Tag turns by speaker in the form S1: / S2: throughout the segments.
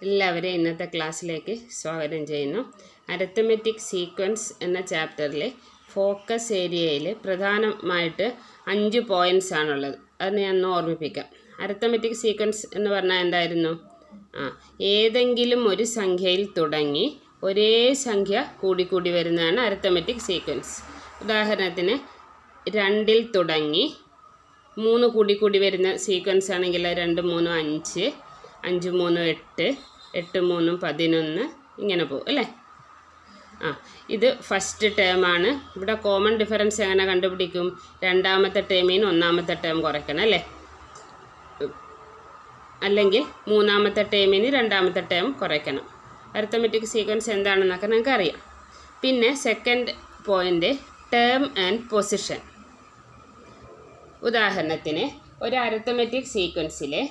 S1: എല്ലാവരെയും ഇന്നത്തെ ക്ലാസ്സിലേക്ക് സ്വാഗതം ചെയ്യുന്നു. അരിത്തമെറ്റിക് സീക്വൻസ് എന്ന ചാപ്റ്ററിലെ ഫോക്കസ് ഏരിയയിൽ പ്രധാനമായിട്ട് 5 പോയിൻറ്റ്സ് ആണുള്ളത്. അത് ഞാൻ ഒന്ന് ഓർമ്മിപ്പിക്കാം. അരിത്തമെറ്റിക് സീക്വൻസ് എന്ന് പറഞ്ഞാൽ എന്തായിരുന്നു? ഏതെങ്കിലും ഒരു സംഖ്യയിൽ തുടങ്ങി ഒരേ സംഖ്യ കൂടിക്കൂടി വരുന്നതാണ് അരിത്തമെറ്റിക് സീക്വൻസ്. ഉദാഹരണത്തിന് 2ൽ തുടങ്ങി 3 കൂടിക്കൂടി വരുന്ന സീക്വൻസ് ആണെങ്കിൽ 2 3 5, 5 3 8, 8 3 11 ഇങ്ങനെ പോകും അല്ലേ? ഇത് ഫസ്റ്റ് ടേമാണ്. ഇവിടെ കോമൺ ഡിഫറൻസ് എങ്ങനെ കണ്ടുപിടിക്കും? രണ്ടാമത്തെ ടേമിന് ഒന്നാമത്തെ ടേം കുറയ്ക്കണം അല്ലേ? അല്ലെങ്കിൽ മൂന്നാമത്തെ ടേമിന് രണ്ടാമത്തെ ടേം കുറയ്ക്കണം. അരിത്തമെറ്റിക് സീക്വൻസ് എന്താണെന്നൊക്കെ നിങ്ങൾക്ക് അറിയാം. പിന്നെ second point term and position. ഉദാഹരണത്തിന് ഒരു അരിത്തമെറ്റിക് സീക്വൻസിലെ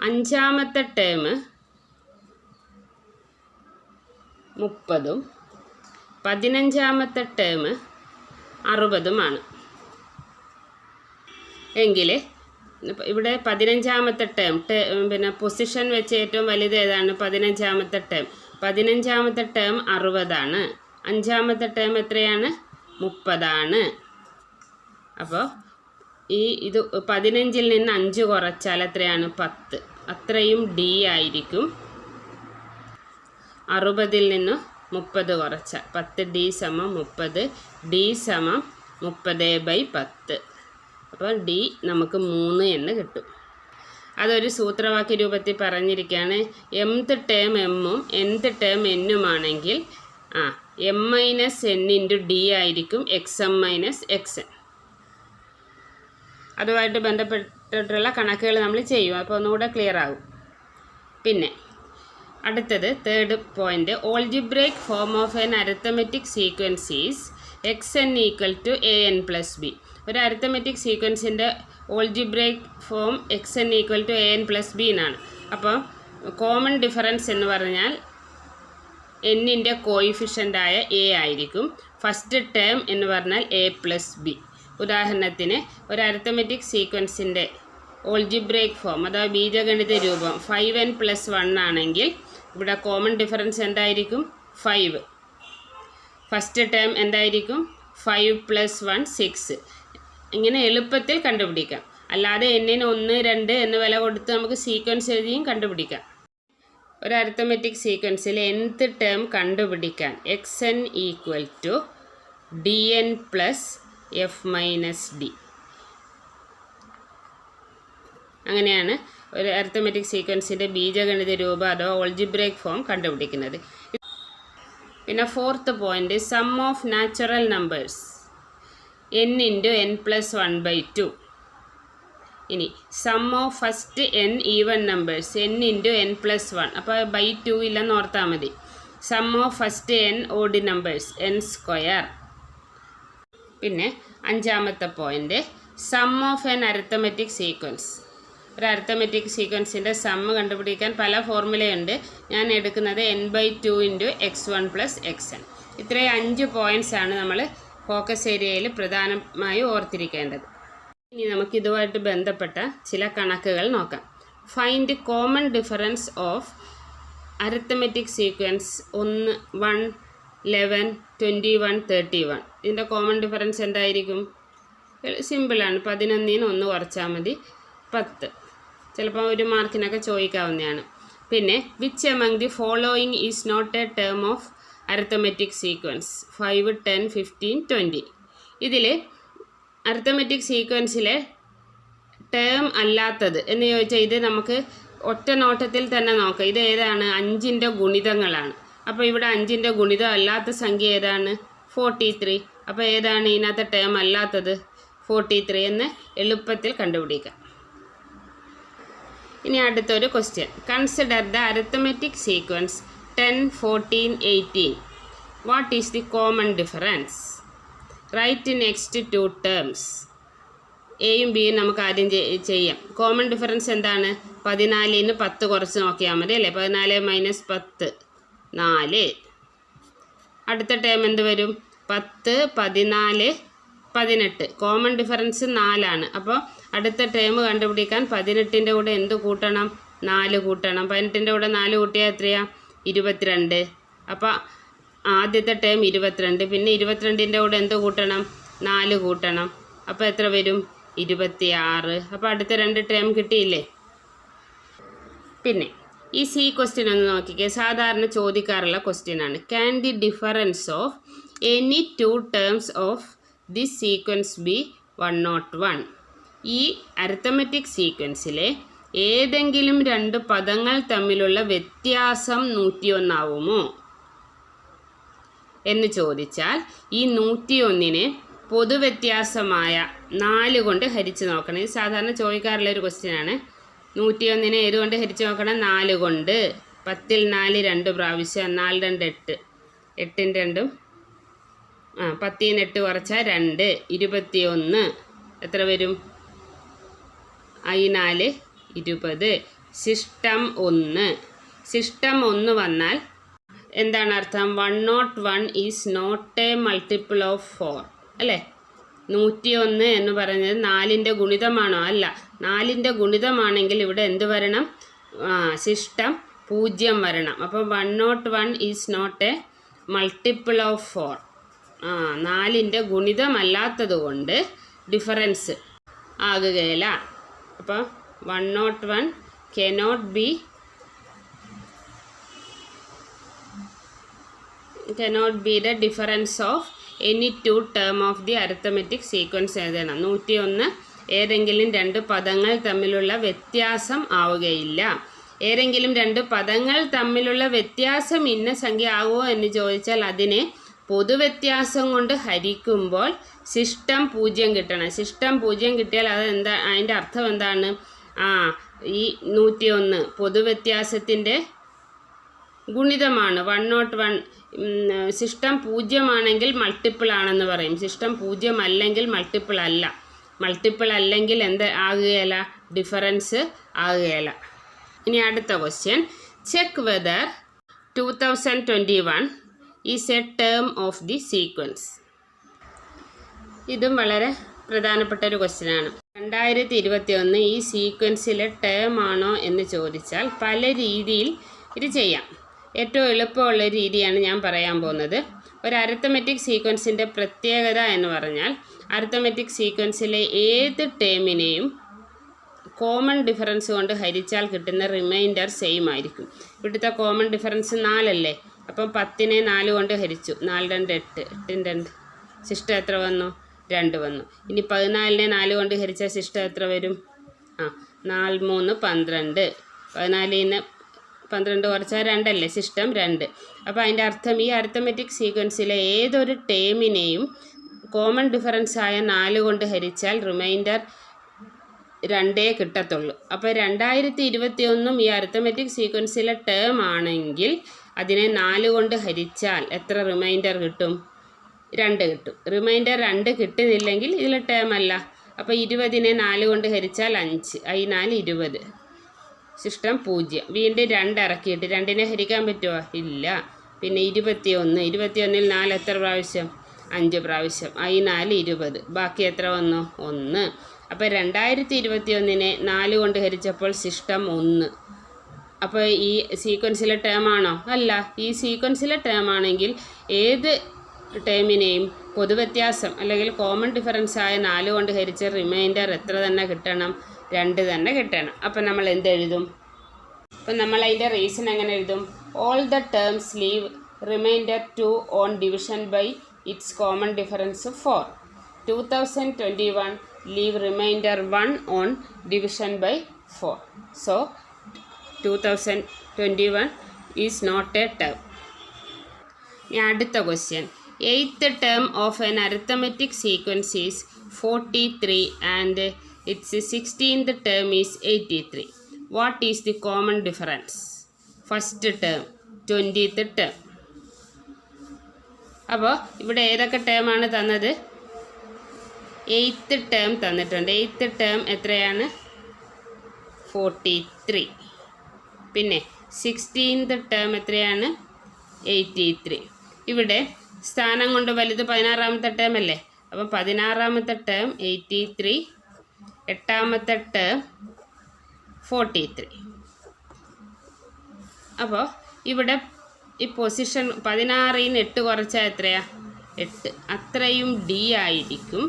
S1: 5ാമത്തെ ടേം 30ഉം 15ാമത്തെ ടേം 60ഉമാണ് എങ്കിൽ ഇവിടെ 15ാമത്തെ ടേം പിന്നെ പൊസിഷൻ വെച്ച് ഏറ്റവും വലുത് ഏതാണ്? 15ാമത്തെ ടേം. 15ാമത്തെ ടേം 60ആണ്. 5ാമത്തെ ടേം എത്രയാണ്? 30ആണ്. അപ്പോൾ ഇത് 15ൽ നിന്ന് 5 കുറച്ചാൽ എത്രയാണ്? 10. അത്രയും ഡി ആയിരിക്കും. 60ൽ നിന്ന് 30 കുറച്ചാൽ 10D = 30. D = 30/10. അപ്പോൾ ഡി നമുക്ക് 3 എന്ന് കിട്ടും. അതൊരു സൂത്രവാക്യ രൂപത്തിൽ പറഞ്ഞിരിക്കുകയാണ്. mth ടേം എമ്മും nth term എന്നുമാണെങ്കിൽ m - n × d ആയിരിക്കും xm - xn. അതുമായിട്ട് ബന്ധപ്പെട്ടിട്ടുള്ള കണക്കുകൾ നമ്മൾ ചെയ്യും. അപ്പോൾ ഒന്നുകൂടെ ക്ലിയർ ആകും. പിന്നെ അടുത്തത് third point, algebraic form of an arithmetic sequence is xn = an + b. ഒരു അരിത്തമെറ്റിക് സീക്വൻസിൻ്റെ algebraic form xn = an + b എന്നാണ്. അപ്പോൾ കോമൺ ഡിഫറൻസ് എന്ന് പറഞ്ഞാൽ എന്നിൻ്റെ കോയിഫിഷ്യൻ്റായ a ആയിരിക്കും. ഫസ്റ്റ് ടേം എന്ന് പറഞ്ഞാൽ a + b. ഉദാഹരണത്തിന് ഒരു അരിത്തമെറ്റിക് സീക്വൻസിൻ്റെ ഓൾജിബ്രൈക് ഫോം അഥവാ ബീജഗണിത രൂപം 5n + 1 ആണെങ്കിൽ ഇവിടെ കോമൺ ഡിഫറൻസ് എന്തായിരിക്കും? 5. ഫസ്റ്റ് ടേം എന്തായിരിക്കും? 5 + 1 6. ഇങ്ങനെ എളുപ്പത്തിൽ കണ്ടുപിടിക്കാം. അല്ലാതെ എന്നിന് 1 2 എന്ന് വില കൊടുത്ത് നമുക്ക് സീക്വൻസ് എഴുതിയും കണ്ടുപിടിക്കാം. ഒരു അരിത്തമെറ്റിക് സീക്വൻസിൽ nth ടേം കണ്ടുപിടിക്കാൻ xn = dn + f - d. അങ്ങനെയാണ് ഒരു അരിത്തമെറ്റിക് സീക്വൻസിൻ്റെ ബീജഗണിത രൂപം അഥവാ ഓൾജിബ്രൈക് ഫോം കണ്ടുപിടിക്കുന്നത്. പിന്നെ fourth point, sum of natural numbers n × n + 1/2. ഇനി sum of first n even numbers n × n + 1. അപ്പോൾ /2 ഇല്ലെന്ന് ഓർത്താൽ മതി. Sum of first n odd numbers n². പിന്നെ 5ാമത്തെ point, sum of an arithmetic sequence. ഒരു അരിത്തമെറ്റിക് സീക്വൻസിൻ്റെ സമ്മ് കണ്ടുപിടിക്കാൻ പല ഫോർമുലയുണ്ട്. ഞാൻ എടുക്കുന്നത് n/2 × x1 + xn. ഇത്രയും 5 പോയിൻറ്റ്സ് ആണ് നമ്മൾ ഫോക്കസ് ഏരിയയിൽ പ്രധാനമായും ഓർത്തിരിക്കേണ്ടത്. ഇനി നമുക്കിതുമായിട്ട് ബന്ധപ്പെട്ട ചില കണക്കുകൾ നോക്കാം. Find common difference of arithmetic sequence 1 1 11 21 31. ഇതിൻ്റെ കോമൺ ഡിഫറൻസ് എന്തായിരിക്കും? സിമ്പിളാണ്. 11ൽ നിന്ന് 1 കുറച്ചാൽ മതി, 10. ചിലപ്പോൾ ഒരു മാർക്കിനൊക്കെ ചോദിക്കാവുന്നതാണ്. പിന്നെ which among the following is not a term of arithmetic sequence? 5 10 15 20. ഇതിൽ അരിത്തമെറ്റിക് സീക്വൻസിലെ ടേം അല്ലാത്തത് എന്ന് ചോദിച്ചാൽ ഇത് നമുക്ക് ഒറ്റ നോട്ടത്തിൽ തന്നെ നോക്കാം. ഇത് ഏതാണ്? 5ൻ്റെ ഗുണിതങ്ങളാണ്. അപ്പോൾ ഇവിടെ 5ൻ്റെ ഗുണിതം അല്ലാത്ത സംഖ്യ ഏതാണ്? 43. അപ്പോൾ ഏതാണ് ഇതിനകത്ത് ടേം അല്ലാത്തത്? 43 എന്ന് എളുപ്പത്തിൽ കണ്ടുപിടിക്കാം. ഇനി അടുത്തൊരു question. Consider the arithmetic sequence 10 14 18. What is the common difference? Write next 2 terms. എയും ബിയും നമുക്ക് ആദ്യം ചെയ്യാം. കോമൺ ഡിഫറൻസ് എന്താണ്? 14ൽ നിന്ന് 10 കുറച്ച് നോക്കിയാൽ മതി അല്ലേ? 14 - 10 4. അടുത്ത ടേം എന്ത് വരും? 10 14 18. കോമൺ ഡിഫറൻസ് 4 ആണ്. അപ്പോൾ അടുത്ത ടേം കണ്ടുപിടിക്കാൻ 18ൻ്റെ കൂടെ എന്ത് കൂട്ടണം? 4 കൂട്ടണം. 18ൻ്റെ കൂടെ 4 കൂട്ടിയാൽ എത്രയാണ്? 22. അപ്പോൾ ആദ്യത്തെ ടേം 22, പിന്നെ 22ൻ്റെ കൂടെ എന്ത് കൂട്ടണം? 4 കൂട്ടണം. അപ്പോൾ എത്ര വരും? 26. അപ്പോൾ അടുത്ത 2 ടേം കിട്ടിയില്ലേ? പിന്നെ ഈ സി ക്വസ്റ്റ്യൻ ഒന്ന് നോക്കിക്കേ. സാധാരണ ചോദിക്കാറുള്ള ക്വസ്റ്റ്യൻ ആണ്. Can the difference of any 2 terms of this sequence B 101? ഈ അരിത്തമെറ്റിക് സീക്വൻസിലെ ഏതെങ്കിലും 2 പദങ്ങൾ തമ്മിലുള്ള വ്യത്യാസം 101 ആവുമോ എന്ന് ചോദിച്ചാൽ ഈ 101നെ പൊതുവ്യത്യാസമായ 4 കൊണ്ട് ഹരിച്ച് നോക്കണം. ഇത് സാധാരണ ചോദിക്കാറുള്ള ഒരു ക്വസ്റ്റ്യൻ ആണ്. 101നെ ഏതുകൊണ്ട് ഹരിച്ച് നോക്കണം? 4 കൊണ്ട്. 10ൽ 4 2 പ്രാവശ്യം, 4 2 8, 8 2 10ൽ 8 കുറച്ചാൽ 2, 21. എത്ര വരും? I 4 20. ശിഷ്ടം 1. ശിഷ്ടം 1 വന്നാൽ എന്താണ് അർത്ഥം? 101 is not a multiple of 4 അല്ലേ? 101 എന്ന് പറയുന്നത് 4ൻ്റെ ഗുണിതമാണോ? അല്ല. 4ൻ്റെ ഗുണിതമാണെങ്കിൽ ഇവിടെ എന്ത് വരണം? ശിഷ്ടം 0 വരണം. അപ്പോൾ 101 is not a multiple of 4. 4ൻ്റെ ഗുണിതമല്ലാത്തത് കൊണ്ട് ഡിഫറൻസ് ആകുകയില്ല. അപ്പോൾ 101 cannot be the difference of any 2 term of the arithmetic sequence എഴുതണം. 101 ഏതെങ്കിലും 2 പദങ്ങൾ തമ്മിലുള്ള വ്യത്യാസം ആവുകയില്ല. ഏതെങ്കിലും 2 പദങ്ങൾ തമ്മിലുള്ള വ്യത്യാസം ഇന്ന സംഖ്യ ആവുമോ എന്ന് ചോദിച്ചാൽ അതിനെ പൊതുവ്യത്യാസം കൊണ്ട് ഹരിക്കുമ്പോൾ ശിഷ്ടം 0 കിട്ടണം. ശിഷ്ടം 0 കിട്ടിയാൽ അതിൻ്റെ അർത്ഥം എന്താണ്? ഈ 101 പൊതുവ്യത്യാസത്തിൻ്റെ ഗുണിതമാണ്. 101 ശിഷ്ടം 0 ആണെങ്കിൽ മൾട്ടിപ്പിൾ ആണെന്ന് പറയും. ശിഷ്ടം 0 അല്ലെങ്കിൽ മൾട്ടിപ്പിൾ അല്ല. മൾട്ടിപ്പിൾ അല്ലെങ്കിൽ എന്ത് ആകുകയില്ല? ഡിഫറൻസ് ആകുകയില്ല. ഇനി അടുത്ത question. Check whether 2021 is A term of the sequence. ഇതും വളരെ പ്രധാനപ്പെട്ട ഒരു ക്വസ്റ്റ്യൻ ആണ്. 2021 ഈ സീക്വൻസിലെ ടേം ആണോ എന്ന് ചോദിച്ചാൽ പല രീതിയിൽ ഇത് ചെയ്യാം. ഏറ്റവും എളുപ്പമുള്ള രീതിയാണ് ഞാൻ പറയാൻ പോകുന്നത്. ഒരു അരിത്തമെറ്റിക് സീക്വൻസിൻ്റെ പ്രത്യേകത എന്ന് പറഞ്ഞാൽ അരിത്തമെറ്റിക് സീക്വൻസിലെ ഏത് ടേമിനെയും കോമൺ ഡിഫറൻസ് കൊണ്ട് ഹരിച്ചാൽ കിട്ടുന്ന റിമൈൻഡർ സെയിം ആയിരിക്കും. ഇവിടുത്തെ കോമൺ ഡിഫറൻസ് 4 അല്ലേ? അപ്പം 10നെ 4 കൊണ്ട് ഹരിച്ചു. 4 2 8, 8 2 ശിഷ്ടം എത്ര വന്നു? 2 വന്നു. ഇനി 14നെ 4 കൊണ്ട് ഹരിച്ചാൽ ശിഷ്ടം എത്ര വരും? 4 3 12. 14ൽ നിന്ന് 12 കുറച്ചാൽ 2 അല്ലേ? ശിഷ്ടം 2. അപ്പോൾ അതിൻ്റെ അർത്ഥം ഈ അരിത്തമെറ്റിക് സീക്വൻസിലെ ഏതൊരു ടേമിനെയും കോമൺ ഡിഫറൻസ് ആയ 4 കൊണ്ട് ഹരിച്ചാൽ റിമൈൻഡർ 2 കിട്ടത്തുള്ളൂ. അപ്പോൾ 2021 ഈ അരിത്തമെറ്റിക് സീക്വൻസിലെ ടേം ആണെങ്കിൽ അതിനെ 4 കൊണ്ട് ഹരിച്ചാൽ എത്ര റിമൈൻഡർ കിട്ടും? 2 കിട്ടും. റിമൈൻഡർ 2 കിട്ടുന്നില്ലെങ്കിൽ ഇതിൽ ടേം അല്ല. അപ്പോൾ 20നെ 4 കൊണ്ട് ഹരിച്ചാൽ 5, I 4 20. ശിഷ്ടം 0. വീണ്ടും 2 ഇറക്കിയിട്ട് 2നെ ഹരിക്കാൻ പറ്റുമോ? ഇല്ല. പിന്നെ 21ൽ 4 എത്ര പ്രാവശ്യം? 5 പ്രാവശ്യം. I 4 20. ബാക്കി എത്ര വന്നു? 1. അപ്പോൾ 2021നെ 4 കൊണ്ട് ഹരിച്ചപ്പോൾ ശിഷ്ടം 1. അപ്പോൾ ഈ സീക്വൻസിലെ ടേം ആണോ? അല്ല. ഈ സീക്വൻസിലെ ടേം ആണെങ്കിൽ ഏത് ടേമിനെയും പൊതുവ്യത്യാസം അല്ലെങ്കിൽ കോമൺ ഡിഫറൻസ് ആയ 4 കൊണ്ട് ഹരിച്ച റിമൈൻഡർ എത്ര തന്നെ കിട്ടണം? 2 തന്നെ കിട്ടണം. അപ്പം നമ്മൾ എന്തെഴുതും? അപ്പം നമ്മൾ അതിൻ്റെ റീസൺ എങ്ങനെ എഴുതും? All the terms leave remainder 2 on division by its common difference 4. 2021 leave remainder 1 on division by 4. So 2021 is not a term. ഇനി അടുത്ത question. 8th term of an arithmetic sequence is 43 and its 16th term is 83. What is the common difference? First term, 20th term. അപ്പോൾ ഇവിടെ ഏതൊക്കെ term ആണ് തന്നത്? 8th term തന്നിട്ടുണ്ട്. 8th term എത്രയാണ്? 43. പിന്നെ 16th term എത്രയാണ്? 83. ഇവിടെ സ്ഥാനം കൊണ്ട് വലുത് 16ാമത്തെ ടേം അല്ലേ? അപ്പം 16ാമത്തെ ടേം 83, 8ാമത്തെ ടേം 43. അപ്പോൾ ഇവിടെ ഈ പൊസിഷൻ 16ൽ നിന്ന് 8 കുറച്ചാൽ എത്രയാണ്? 8. അത്രയും ഡി ആയിരിക്കും.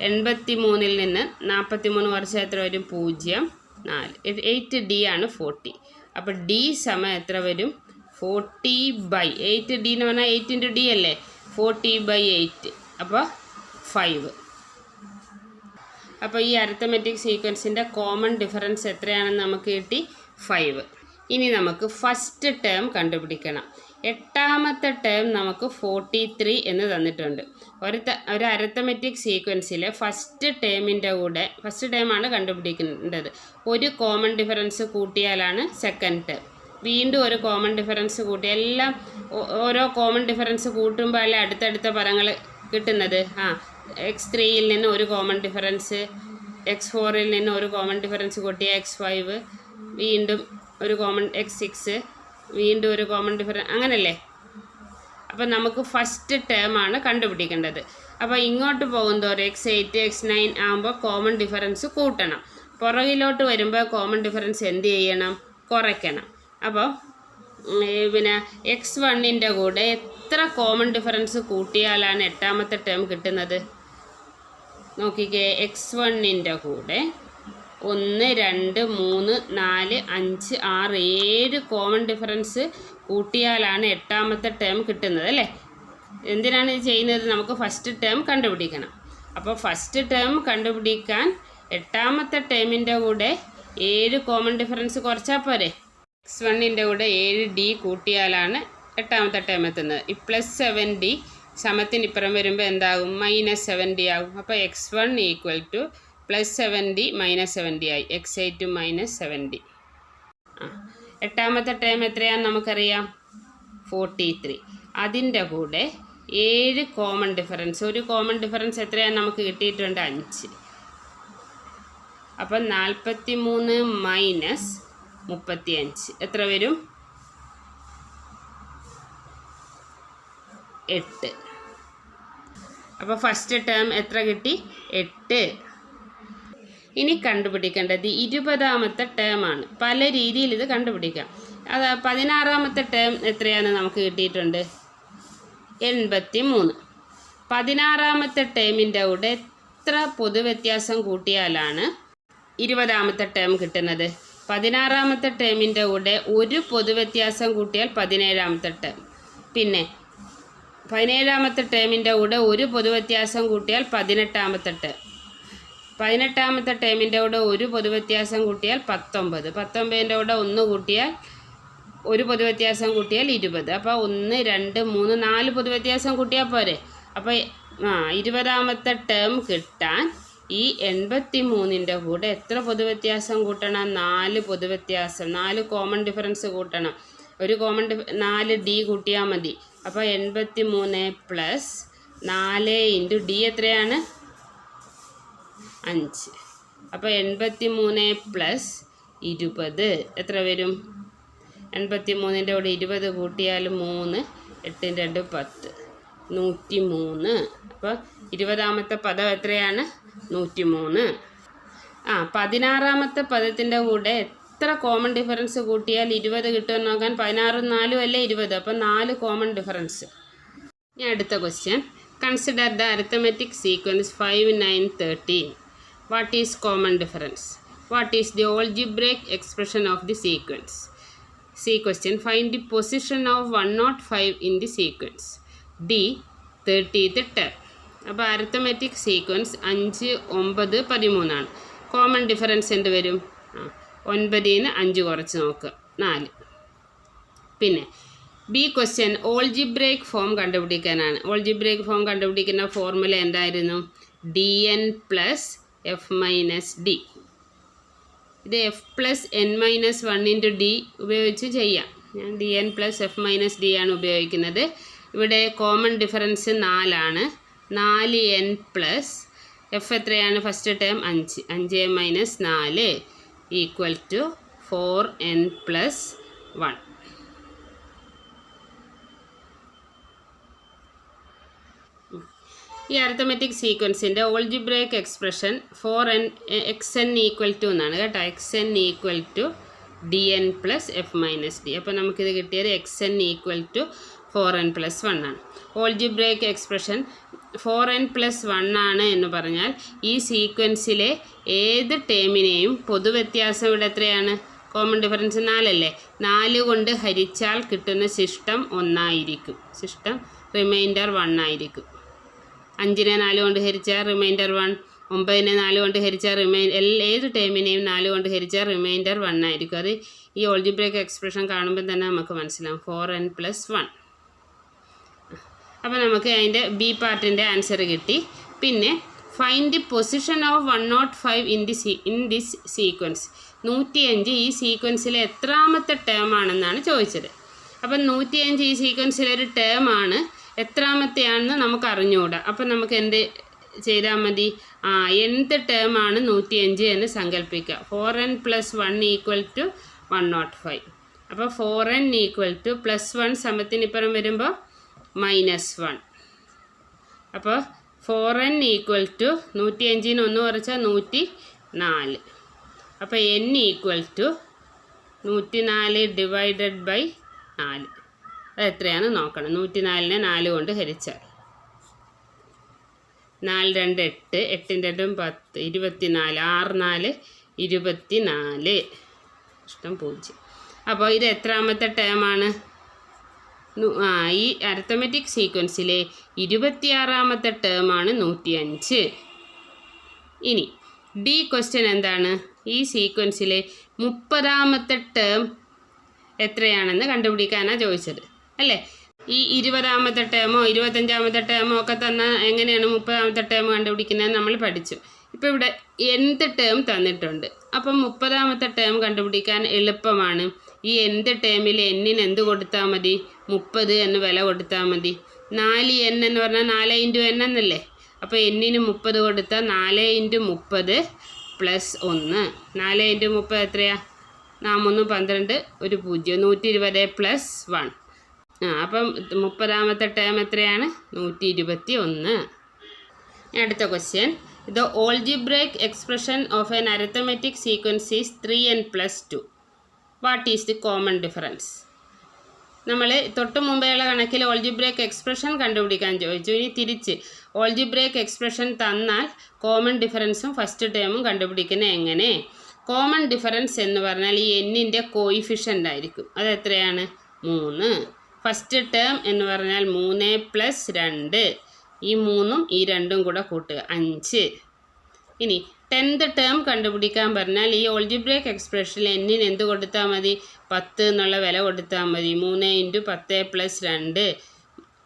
S1: 83ൽ നിന്ന് 43 കുറച്ചാൽ എത്ര വരും? 0, 4. 8 ഡി ആണ് 40. അപ്പോൾ ഡി സമയം എത്ര വരും? 40/8. ഡി എന്ന് പറഞ്ഞാൽ 8 ഇൻറ്റു ഡി അല്ലേ? 40/8. അപ്പോൾ 5. അപ്പോൾ ഈ അരിത്തമെറ്റിക് സീക്വൻസിൻ്റെ കോമൺ ഡിഫറൻസ് എത്രയാണെന്ന് നമുക്ക് കിട്ടി? 5. ഇനി നമുക്ക് ഫസ്റ്റ് ടേം കണ്ടുപിടിക്കണം. 8ാമത്തെ ടേം നമുക്ക് 43 എന്ന് തന്നിട്ടുണ്ട്. ഒരു അരിത്തമെറ്റിക് സീക്വൻസിലെ ഫസ്റ്റ് ടേമിൻ്റെ കൂടെ, ഫസ്റ്റ് ടേമാണ് കണ്ടുപിടിക്കേണ്ടത്, ഒരു കോമൺ ഡിഫറൻസ് കൂട്ടിയാലാണ് സെക്കൻഡ് ടേം. വീണ്ടും ഒരു കോമൺ ഡിഫറൻസ് കൂട്ടി, എല്ലാം ഓരോ കോമൺ ഡിഫറൻസ് കൂട്ടുമ്പോൾ അല്ലേ അടുത്തടുത്ത പദങ്ങൾ കിട്ടുന്നത്. x3ൽ നിന്ന് ഒരു കോമൺ ഡിഫറൻസ്, x4ൽ നിന്ന് ഒരു കോമൺ ഡിഫറൻസ് കൂട്ടിയ x5, വീണ്ടും ഒരു കോമൺ x6, വീണ്ടും ഒരു കോമൺ ഡിഫറൻസ്, അങ്ങനല്ലേ? അപ്പം നമുക്ക് ഫസ്റ്റ് ടേമാണ് കണ്ടുപിടിക്കേണ്ടത്. അപ്പോൾ ഇങ്ങോട്ട് പോകുന്നതോറും x8, x9 ആകുമ്പോൾ കോമൺ ഡിഫറൻസ് കൂട്ടണം. പുറകിലോട്ട് വരുമ്പോൾ കോമൺ ഡിഫറൻസ് എന്ത് ചെയ്യണം? കുറയ്ക്കണം. അപ്പോൾ പിന്നെ x1ൻ്റെ കൂടെ എത്ര കോമൺ ഡിഫറൻസ് കൂട്ടിയാലാണ് 8ാമത്തെ ടേം കിട്ടുന്നത്? നോക്കിക്കേ, x1ൻ്റെ കൂടെ 1, 2, 3, 4, 5, 6, 7 കോമൺ ഡിഫറൻസ് കൂട്ടിയാലാണ് 8ാമത്തെ ടേം കിട്ടുന്നത് അല്ലേ? എന്തിനാണ് ഇത് ചെയ്യുന്നത്? നമുക്ക് ഫസ്റ്റ് ടേം കണ്ടുപിടിക്കണം. അപ്പോൾ ഫസ്റ്റ് ടേം കണ്ടുപിടിക്കാൻ 8ാമത്തെ ടേമിൻ്റെ കൂടെ 7 കോമൺ ഡിഫറൻസ് കുറച്ചാൽ പോരെ? x1ൻ്റെ കൂടെ 7d കൂട്ടിയാലാണ് 8ാമത്തെ ടേം എത്തുന്നത്. ഈ +7d സമത്തിനിപ്പുറം വരുമ്പോൾ എന്താകും? -7d ആകും. അപ്പോൾ x1 = +7d -7d ആയി. x8 -7d. 8ാമത്തെ ടേം എത്രയാണെന്ന് നമുക്കറിയാം? 43. അതിൻ്റെ കൂടെ 7 കോമൺ ഡിഫറൻസ്, ഒരു കോമൺ ഡിഫറൻസ് എത്രയാണ് നമുക്ക് കിട്ടിയിട്ടുണ്ട്? 5. അപ്പം 43 - 35 എത്ര വരും? 8. അപ്പോൾ ഫസ്റ്റ് ടേം എത്ര കിട്ടി? 8. ഇനി കണ്ടുപിടിക്കേണ്ടത് 20ാമത്തെ ടേമാണ്. പല രീതിയിൽ ഇത് കണ്ടുപിടിക്കാം. അത് 16ാമത്തെ ടേം എത്രയാണെന്ന് നമുക്ക് കിട്ടിയിട്ടുണ്ട്? 83. 16ാമത്തെ ടേമിൻ്റെ കൂടെ എത്ര പൊതുവ്യത്യാസം കൂട്ടിയാലാണ് 20ാമത്തെ ടേം കിട്ടുന്നത്? 16ാമത്തെ ടേമിൻ്റെ കൂടെ ഒരു പൊതുവ്യത്യാസം കൂട്ടിയാൽ 17ാമത്തെ ടേം. പിന്നെ 17ാമത്തെ ടേമിൻ്റെ കൂടെ ഒരു പൊതുവ്യത്യാസം കൂട്ടിയാൽ 18ാമത്തെ ടേം. 18ാമത്തെ ടേമിൻ്റെ കൂടെ ഒരു പൊതുവ്യത്യാസം കൂട്ടിയാൽ 19. 19ൻ്റെ കൂടെ 1 കൂട്ടിയാൽ, ഒരു പൊതുവ്യത്യാസം കൂട്ടിയാൽ 20. അപ്പോൾ 1, 2, 3, 4 പൊതുവ്യത്യാസം കൂട്ടിയാൽ പോരെ? അപ്പോൾ 20ാമത്തെ ടേം കിട്ടാൻ ഈ 83ൻ്റെ കൂടെ എത്ര പൊതുവ്യത്യാസം കൂട്ടണം? 4 പൊതുവ്യത്യാസം, 4 കോമൺ ഡിഫറൻസ് കൂട്ടണം. ഒരു കോമൺ 4d കൂട്ടിയാൽ മതി. അപ്പോൾ 83 + 4 × d എത്രയാണ്? 5. അപ്പോൾ 83 + 20 എത്ര വരും? 83ൻ്റെ കൂടെ 20 കൂട്ടിയാൽ 3, 8 × 2 10, 103. അപ്പോൾ 20ാമത്തെ പദം എത്രയാണ്? 103. 16ാമത്തെ പദത്തിൻ്റെ കൂടെ എത്ര കോമൺ ഡിഫറൻസ് കൂട്ടിയാൽ 20 കിട്ടുമെന്ന് നോക്കാൻ. 16 ഉം 4 അല്ലേ 20. അപ്പോൾ 4 കോമൺ ഡിഫറൻസ്. ഇനി അടുത്ത question. Consider the arithmetic sequence 5, 9, 13. What is common difference? What is the algebraic expression of the sequence? C question. Find the position of 105 in the sequence. D 30th term. അപ്പോൾ arithmetic sequence 5, 9, 13 ആണ്. Common difference എന്ത് വരും? 9ൽ നിന്ന് 5 കുറച്ച് നോക്കുക, 4. പിന്നെ B question algebraic form കണ്ടുപിടിക്കാനാണ്. Algebraic form കണ്ടുപിടിക്കുന്ന ഫോർമുല എന്തായിരുന്നു? dn + f - d. ഇത് f + n - 1 × d ഉപയോഗിച്ച് ചെയ്യാം. ഞാൻ dn + f - d ആണ് ഉപയോഗിക്കുന്നത്. ഇവിടെ കോമൺ ഡിഫറൻസ് 4 ആണ്. 4n + f എത്രയാണ്? First term 5. 5 - 4 = 4n + 1. ഈ അരിത്തമെറ്റിക് സീക്വൻസിൻ്റെ ഓൾജിബ്രേക്ക് എക്സ്പ്രഷൻ xn = എന്നാണ് കേട്ടോ. xn = dn plus F minus D. അപ്പോൾ നമുക്കിത് കിട്ടിയത് xn equal to 4n plus 1 ആണ്. ഓൾജിബ്രേക്ക് എക്സ്പ്രഷൻ 4n പ്ലസ് 1 ആണ് എന്ന് പറഞ്ഞാൽ ഈ സീക്വൻസിലെ ഏത് ടേമിനെയും പൊതുവ്യത്യാസം ഇവിടെ എത്രയാണ്? കോമൺ ഡിഫറൻസ് 4 അല്ലേ? 4 കൊണ്ട് ഹരിച്ചാൽ കിട്ടുന്ന സിസ്റ്റം 1 ആയിരിക്കും. സിസ്റ്റം റിമൈൻഡർ 1 ആയിരിക്കും. 5നെ 4 കൊണ്ട് ഹരിച്ചാൽ റിമൈൻഡർ 1, 9നെ 4 കൊണ്ട് ഹരിച്ചാൽ ഏത് ടേമിനെയും 4 കൊണ്ട് ഹരിച്ചാൽ റിമൈൻഡർ 1 ആയിരിക്കും. അത് ഈ ഓൾജിബ്രേക്ക് എക്സ്പ്രഷൻ കാണുമ്പോൾ തന്നെ നമുക്ക് മനസ്സിലാവും. 4n plus 1. അപ്പോൾ നമുക്ക് അതിൻ്റെ ബി പാർട്ടിൻ്റെ ആൻസർ കിട്ടി. പിന്നെ find the position of 105 in this sequence. 105 ഈ സീക്വൻസിലെ എത്രാമത്തെ ടേം ആണെന്നാണ് ചോദിച്ചത്. അപ്പം 105 ഈ സീക്വൻസിലൊരു ടേം ആണ്. എത്രാമത്തെയാണെന്ന് നമുക്ക് അറിഞ്ഞുകൂടാ. അപ്പം നമുക്ക് എന്ത് ചെയ്താൽ മതി? nth ടേം ആണ് 105 എന്ന് സങ്കല്പിക്കുക. 4n plus 1 equal to 105. അപ്പോൾ 4n ഈക്വൽ ടു പ്ലസ് 1 സമത്തിനിപ്പുറം വരുമ്പോൾ -1. അപ്പോൾ 4n ഈക്വൽ ടു 105 1 കുറച്ചാൽ 104. അപ്പോൾ n equal to 104 divided by 4. അത് എത്രയാണ് നോക്കണം. 104നെ 4 കൊണ്ട് ഹരിച്ചാൽ 4 2 8, 8 2 10, 24, 6 4 24 ഇഷ്ടം 0. അപ്പോൾ ഇത് എത്രാമത്തെ ടേമാണ്? ഈ അരിത്തമെറ്റിക് സീക്വൻസിലെ 26ാമത്തെ ടേമാണ് 105. ഇനി ഡി ക്വസ്റ്റ്യൻ എന്താണ്? ഈ സീക്വൻസിലെ 30ാമത്തെ ടേം എത്രയാണെന്ന് കണ്ടുപിടിക്കാനാണ് ചോദിച്ചത് അല്ലേ? ഈ 20ാമത്തെ ടേമോ 25ാമത്തെ ടേമോ ഒക്കെ തന്നാൽ എങ്ങനെയാണ് 30ാമത്തെ ടേം കണ്ടുപിടിക്കുന്നത് നമ്മൾ പഠിച്ചു. ഇപ്പോൾ ഇവിടെ nth ടേം തന്നിട്ടുണ്ട്. അപ്പം 30ാമത്തെ ടേം കണ്ടുപിടിക്കാൻ എളുപ്പമാണ്. ഈ nth ടേമിൽ n-ന് എന്ത് കൊടുത്താൽ മതി? 30 എന്ന് വില കൊടുത്താൽ മതി. 4n എന്ന് പറഞ്ഞാൽ 4 × n എന്നല്ലേ? അപ്പോൾ n-ന് 30 കൊടുത്താൽ 4 × 30 പ്ലസ് 1. 4 × 30 എത്രയാണ്? 4 12 1 0, 120 പ്ലസ് 1. അപ്പം 30ാമത്തെ ടേം എത്രയാണ്? 121. അടുത്ത question. The algebraic expression of an arithmetic sequence is 3n plus 2. What is the common difference? നമ്മൾ തൊട്ട് മുമ്പേയുള്ള കണക്കിൽ ഓൾജിബ്രേക്ക് എക്സ്പ്രഷൻ കണ്ടുപിടിക്കാൻ ചോദിച്ചു. ഇനി തിരിച്ച് ഓൾജിബ്രേക്ക് എക്സ്പ്രഷൻ തന്നാൽ കോമൺ ഡിഫറൻസും ഫസ്റ്റ് ടേമും കണ്ടുപിടിക്കുന്നത് എങ്ങനെ? കോമൺ ഡിഫറൻസ് എന്ന് പറഞ്ഞാൽ ഈ n-ൻ്റെ കോയിഫിഷ്യൻ്റ് ആയിരിക്കും. അത് എത്രയാണ്? 3. ഫസ്റ്റ് ടേം എന്ന് പറഞ്ഞാൽ 3 പ്ലസ് 2. ഈ 3ഉം ഈ 2ഉം കൂടെ കൂട്ടുക 5. ഇനി 10th ടേം കണ്ടുപിടിക്കാൻ പറഞ്ഞാൽ ഈ ഓൾജിബ്രേക്ക് എക്സ്പ്രഷനിൽ n-ന് എന്ത് കൊടുത്താൽ മതി? 10 എന്നുള്ള വില കൊടുത്താൽ മതി. 3 × 10 പ്ലസ് 2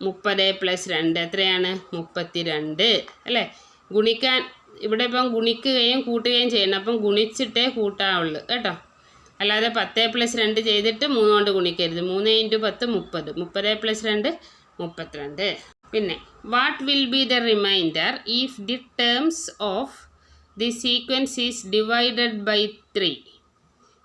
S1: 30 പ്ലസ് 2 എത്രയാണ്? 32 അല്ലേ? ഗുണിക്കാൻ ഇവിടെ ഇപ്പം ഗുണിക്കുകയും കൂട്ടുകയും ചെയ്യണം. അപ്പം ഗുണിച്ചിട്ടേ കൂട്ടാവുള്ളൂ കേട്ടോ. അല്ലാതെ 10 പ്ലസ് 2 ചെയ്തിട്ട് 3 കൊണ്ട് ഗുണിക്കരുത്. 3 × 10 30, 30 പ്ലസ് 2 32. പിന്നെ what will be the remainder if the terms of the sequence is divided by 3?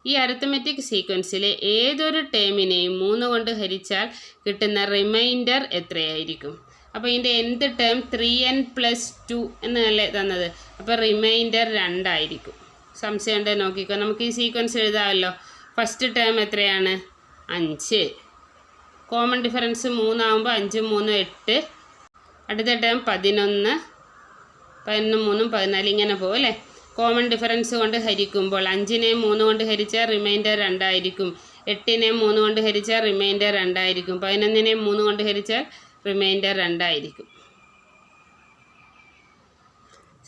S1: ഈ അരിത്തമെറ്റിക് സീക്വൻസിലെ ഏതൊരു ടേമിനെയും 3 കൊണ്ട് ഹരിച്ചാൽ കിട്ടുന്ന റിമൈൻഡർ എത്രയായിരിക്കും? അപ്പോൾ ഇതിൻ്റെ nth ടേം 3n പ്ലസ് 2 എന്നല്ലേ തന്നത്. അപ്പോൾ റിമൈൻഡർ 2 ആയിരിക്കും. സംശയം ഉണ്ടെങ്കിൽ നോക്കിക്കോ. നമുക്ക് ഈ സീക്വൻസ് എഴുതാമല്ലോ. ഫസ്റ്റ് ടേം എത്രയാണ്? 5. കോമൺ ഡിഫറൻസ് 3 ആകുമ്പോൾ 5 3 8. അടുത്ത ടേം 11, 11 3 14 ഇങ്ങനെ പോകും അല്ലേ? കോമൺ ഡിഫറൻസ് കൊണ്ട് ഹരിക്കുമ്പോൾ 5നെ 3 കൊണ്ട് ഹരിച്ചാൽ റിമൈൻഡർ 2 ആയിരിക്കും. 8നെ 3 കൊണ്ട് ഹരിച്ചാൽ റിമൈൻഡർ 2 ആയിരിക്കും. 11നെ 3 കൊണ്ട് ഹരിച്ചാൽ റിമൈൻഡർ 2 ആയിരിക്കും.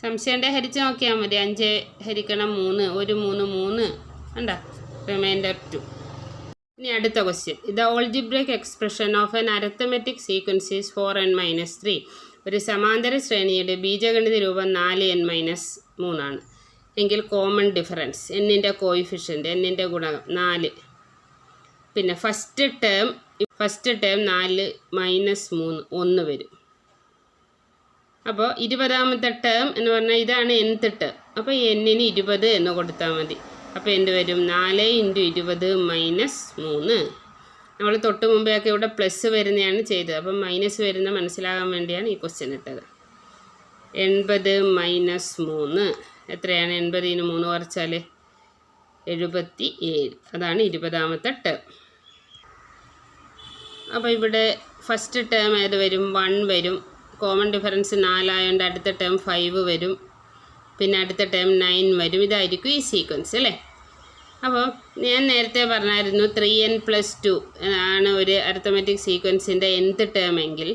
S1: സംശയൻ്റെ ഹരിച്ച് നോക്കിയാൽ മതി. 5 ഹരിക്കണം 3, 1 3 3 കണ്ടോ? റിമൈൻഡർ 2. ഇനി അടുത്ത question. The algebraic expression of an arithmetic sequence is 4n minus 3. ഒരു സമാന്തര ശ്രേണിയുടെ ബീജഗണിത രൂപം 4n മൈനസ് 3 ആണ് എങ്കിൽ കോമൺ ഡിഫറൻസ് n-ൻ്റെ കോയിഫിഷ്യൻ്റ് n-ൻ്റെ ഗുണകം 4. പിന്നെ ഫസ്റ്റ് ടേം 4 മൈനസ് 3 1 വരും. അപ്പോൾ 20ാമത്തെ ടേം എന്ന് പറഞ്ഞാൽ ഇതാണ് nth ടേം. അപ്പോൾ n-ന് 20 എന്ന് കൊടുത്താൽ മതി. അപ്പോൾ എന്ത് വരും? 4 × 20 മൈനസ് 3. നമ്മൾ തൊട്ട് മുമ്പേയൊക്കെ ഇവിടെ പ്ലസ് വരുന്നതാണ് ചെയ്തത്. അപ്പം മൈനസ് വരുന്ന മനസ്സിലാകാൻ വേണ്ടിയാണ് ഈ ക്വസ്റ്റ്യൻ ഇട്ടത്. 80 മൈനസ് 3 എത്രയാണ്? 80 ന് 3 കുറച്ചാൽ 77. അതാണ് 20ാമത്തെ ടേം. അപ്പോൾ ഇവിടെ ഫസ്റ്റ് ടേം ഏത് വരും? 1 വരും. കോമൺ ഡിഫറൻസ് 4 ആയതുകൊണ്ട് അടുത്ത ടേം 5 വരും. പിന്നെ അടുത്ത ടേം 9 വരും. ഇതായിരിക്കും ഈ സീക്വൻസ് അല്ലേ. അപ്പോൾ ഞാൻ നേരത്തെ പറഞ്ഞായിരുന്നു 3n+2 ആണ് ഒരു അരിത്തമെറ്റിക് സീക്വൻസിൻ്റെ nth ടേം എങ്കിൽ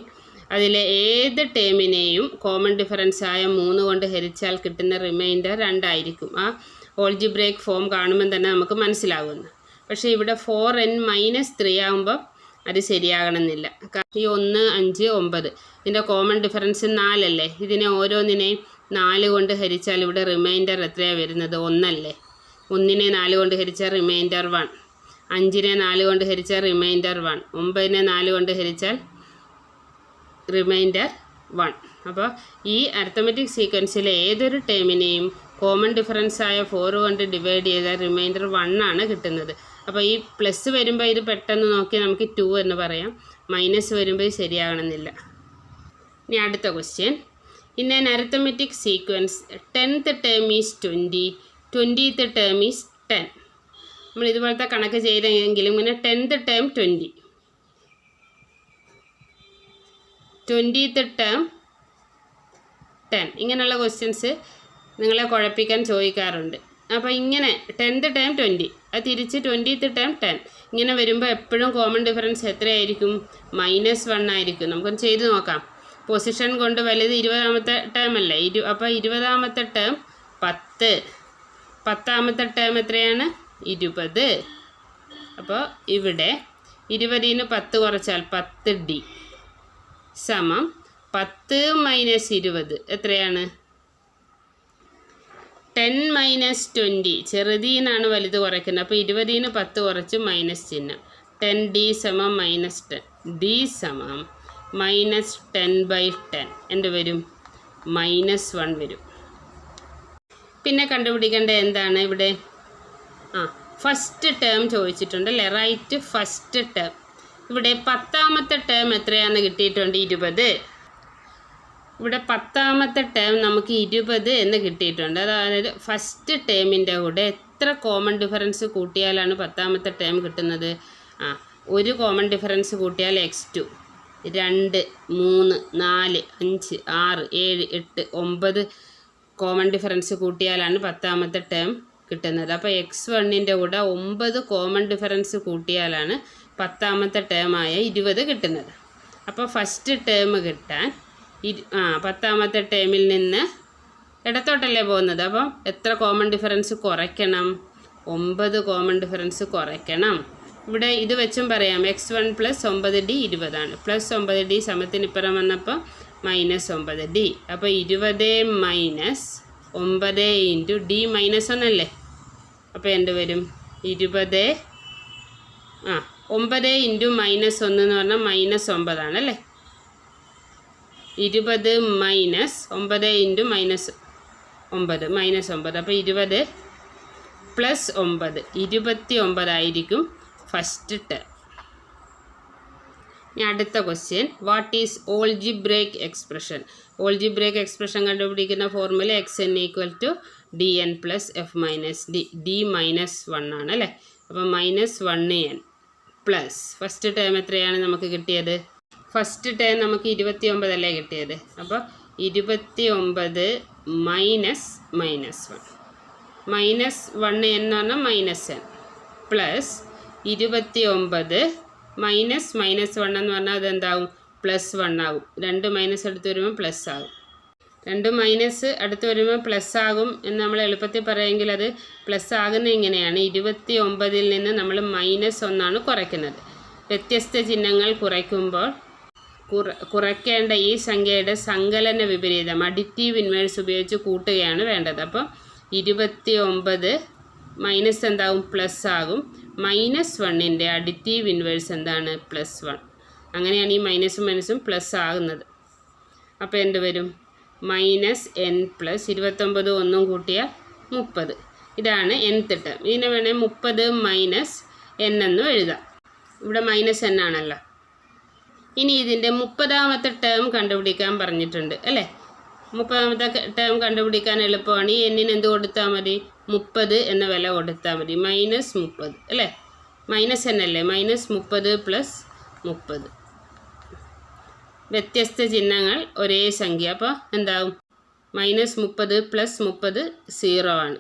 S1: അതിലെ ഏത് ടേമിനെയും കോമൺ ഡിഫറൻസ് ആയ 3 കൊണ്ട് ഹരിച്ചാൽ കിട്ടുന്ന റിമൈൻഡർ 2 ആയിരിക്കും. ആ ഓൾജിബ്രേക്ക് ഫോം കാണുമ്പോൾ തന്നെ നമുക്ക് മനസ്സിലാകുന്നു. പക്ഷേ ഇവിടെ 4n-3 ആകുമ്പോൾ അത് ശരിയാകണമെന്നില്ല. ഈ 1, 5, 9 ഇതിൻ്റെ കോമൺ ഡിഫറൻസ് 4 അല്ലേ. ഇതിനെ ഓരോന്നിനെയും 4 കൊണ്ട് ഹരിച്ചാൽ ഇവിടെ റിമൈൻഡർ എത്രയാണ് വരുന്നത്? 1 അല്ലേ. 1നെ 4 കൊണ്ട് ഹരിച്ചാൽ റിമൈൻഡർ 1, 5നെ 4 കൊണ്ട് ഹരിച്ചാൽ റിമൈൻഡർ 1, 9നെ 4 കൊണ്ട് ഹരിച്ചാൽ റിമൈൻഡർ 1. അപ്പോൾ ഈ അരിത്തമെറ്റിക് സീക്വൻസിലെ ഏതൊരു ടേമിനെയും കോമൺ ഡിഫറൻസ് ആയ 4 കൊണ്ട് ഡിവൈഡ് ചെയ്താൽ റിമൈൻഡർ 1 ആണ് കിട്ടുന്നത്. അപ്പോൾ ഈ പ്ലസ് വരുമ്പോൾ ഇത് പെട്ടെന്ന് നോക്കി നമുക്ക് 2 എന്ന് പറയാം. മൈനസ് വരുമ്പോൾ ശരിയാകണമെന്നില്ല. ഇനി അടുത്ത question. In an arithmetic sequence 10th term is 20, 20th term is 10. നമ്മൾ ഇതുപോലത്തെ കണക്ക് ചെയ്തെങ്കിലും ഇങ്ങനെ 10th ടേം 20, 20th ടേം 10 ഇങ്ങനെയുള്ള ക്വസ്റ്റ്യൻസ് നിങ്ങളെ കുഴപ്പിക്കാൻ ചോദിക്കാറുണ്ട്. അപ്പോൾ ഇങ്ങനെ 10th ടേം 20 അത് തിരിച്ച് 20th ടേം 10 ഇങ്ങനെ വരുമ്പോൾ എപ്പോഴും കോമൺ ഡിഫറൻസ് എത്രയായിരിക്കും? -1 ആയിരിക്കും. നമുക്കൊന്ന് ചെയ്ത് നോക്കാം. പൊസിഷൻ കൊണ്ട് വലുത് 20ാമത്തെ ടേം അല്ലേ. അപ്പോൾ 20ാമത്തെ ടേം 10, 10ാമത്തെ ടേം എത്രയാണ്? 20. അപ്പോൾ ഇവിടെ 20ന് 10 കുറച്ചാൽ 10d സമം 10 - 20 എത്രയാണ്? 10 - 20 ചെറുതീന്നാണ് വലുത് കുറയ്ക്കുന്നത്. അപ്പോൾ 20ന് 10 കുറച്ച് മൈനസ് ചിഹ്നം. 10d സമം -10, d സമം -10/10 എന്ത് വരും? -1 വരും. പിന്നെ കണ്ടുപിടിക്കേണ്ടത് എന്താണ് ഇവിടെ? ഫസ്റ്റ് ടേം ചോദിച്ചിട്ടുണ്ട് അല്ലേ. Write first term. ഇവിടെ 10ാമത്തെ ടേം എത്രയാണെന്ന് കിട്ടിയിട്ടുണ്ട്? 20. ഇവിടെ 10ാമത്തെ ടേം നമുക്ക് 20 എന്ന് കിട്ടിയിട്ടുണ്ട്. അതായത് ഫസ്റ്റ് ടേമിൻ്റെ കൂടെ എത്ര കോമൺ ഡിഫറൻസ് കൂട്ടിയാലാണ് 10ാമത്തെ ടേം കിട്ടുന്നത്? ഒരു കോമൺ ഡിഫറൻസ് കൂട്ടിയാൽ x2, 2, 3, 4, 5, 6, 7, 8, 9 കോമൺ ഡിഫറൻസ് കൂട്ടിയാലാണ് 10ാമത്തെ ടേം കിട്ടുന്നത്. അപ്പോൾ x1ൻ്റെ കൂടെ 9 കോമൺ ഡിഫറൻസ് കൂട്ടിയാലാണ് 10ാമത്തെ ടേമായ 20 കിട്ടുന്നത്. അപ്പോൾ ഫസ്റ്റ് ടേം കിട്ടാൻ 10ാമത്തെ ടേമിൽ നിന്ന് ഇടത്തോട്ടല്ലേ പോകുന്നത്. അപ്പം എത്ര കോമൺ ഡിഫറൻസ് കുറയ്ക്കണം? 9 കോമൺ ഡിഫറൻസ് കുറയ്ക്കണം. ഇവിടെ ഇത് വെച്ചും പറയാം. x1 + 9d 20 ആണ്. +9d സമത്തിനിപ്പുറം വന്നപ്പോൾ -9d. അപ്പോൾ 20 - 9 × d -1 അല്ലേ. അപ്പോൾ എന്ത് വരും? 20 9 × -1 എന്ന് പറഞ്ഞാൽ -9 ആണല്ലേ. 20 - 9 × -9 -9. അപ്പോൾ 20 + 9 29 ആയിരിക്കും ഫസ്റ്റ് ടേം. ഇനി അടുത്ത question. What is algebraic expression? Algebraic expression കണ്ടുപിടിക്കുന്ന formula xn = dn + f - d. d -1 ആണ് അല്ലേ. അപ്പോൾ -1n പ്ലസ് ഫസ്റ്റ് ടേം എത്രയാണ് നമുക്ക് കിട്ടിയത്? ഫസ്റ്റ് ടേം നമുക്ക് 29 അല്ലേ കിട്ടിയത്. അപ്പോൾ 29 - -1 -1n എന്ന് പറഞ്ഞാൽ -n പ്ലസ് 29 -1 എന്ന് പറഞ്ഞാൽ അതെന്താവും? +1 ആകും. 2 മൈനസ് അടുത്ത് വരുമ്പോൾ പ്ലസ് ആകും. 2 മൈനസ് അടുത്ത് വരുമ്പോൾ പ്ലസ് ആകും എന്ന് നമ്മൾ എളുപ്പത്തിൽ പറയുമെങ്കിൽ അത് പ്ലസ് ആകുന്നത് എങ്ങനെയാണ്? 29ൽ നിന്ന് നമ്മൾ -1 കുറയ്ക്കുന്നത്. വ്യത്യസ്ത ചിഹ്നങ്ങൾ കുറയ്ക്കുമ്പോൾ കുറയ്ക്കേണ്ട ഈ സംഖ്യയുടെ സങ്കലന വിപരീതം അഡിറ്റീവ് ഇൻവേഴ്സ് ഉപയോഗിച്ച് കൂട്ടുകയാണ് വേണ്ടത്. അപ്പോൾ 29 മൈനസ് എന്താകും? പ്ലസ് ആകും. -1ൻ്റെ അഡിറ്റീവ് ഇൻവേഴ്സ് എന്താണ്? +1. അങ്ങനെയാണ് ഈ മൈനസും പ്ലസ് ആകുന്നത്. അപ്പോൾ എന്ത് വരും? -n + 29 ഒന്നും കൂട്ടിയാൽ 30. ഇതാണ് nth ടേം. ഇതിനെ വേണേൽ 30 - n എന്നും എഴുതാം. ഇവിടെ -n ആണല്ലോ. ഇനി ഇതിൻ്റെ 30ാമത്തെ ടേം കണ്ടുപിടിക്കാൻ പറഞ്ഞിട്ടുണ്ട് അല്ലേ. 30ാമത്തെ ടേം കണ്ടുപിടിക്കാൻ എളുപ്പമാണ്. ഈ എന്നിന് എന്ത് കൊടുത്താൽ മതി? 30 എന്ന വില കൊടുത്താൽ മതി. -30 അല്ലേ? മൈനസ് എന്നല്ലേ? -30 + 30. വ്യത്യസ്ത ചിഹ്നങ്ങൾ ഒരേ സംഖ്യ. അപ്പോൾ എന്താവും? -30 + 30 0 ആണ്.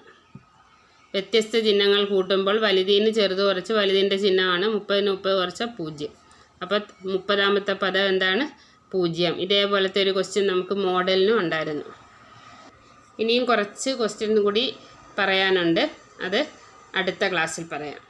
S1: വ്യത്യസ്ത ചിഹ്നങ്ങൾ കൂട്ടുമ്പോൾ വലുതിന് ചെറുത് കുറച്ച് വലുതിൻ്റെ ചിഹ്നമാണ്. 30ന് 30 കുറച്ചാൽ 0. അപ്പോൾ 30ാമത്തെ പദം എന്താണ്? 0. ഇതേപോലത്തെ ഒരു ക്വസ്റ്റ്യൻ നമുക്ക് മോഡലിനും ഉണ്ടായിരുന്നു. ഇനിയും കുറച്ച് ക്വസ്റ്റ്യൻ കൂടി പറയാനുണ്ട്. അത് അടുത്ത ക്ലാസ്സിൽ പറയാം.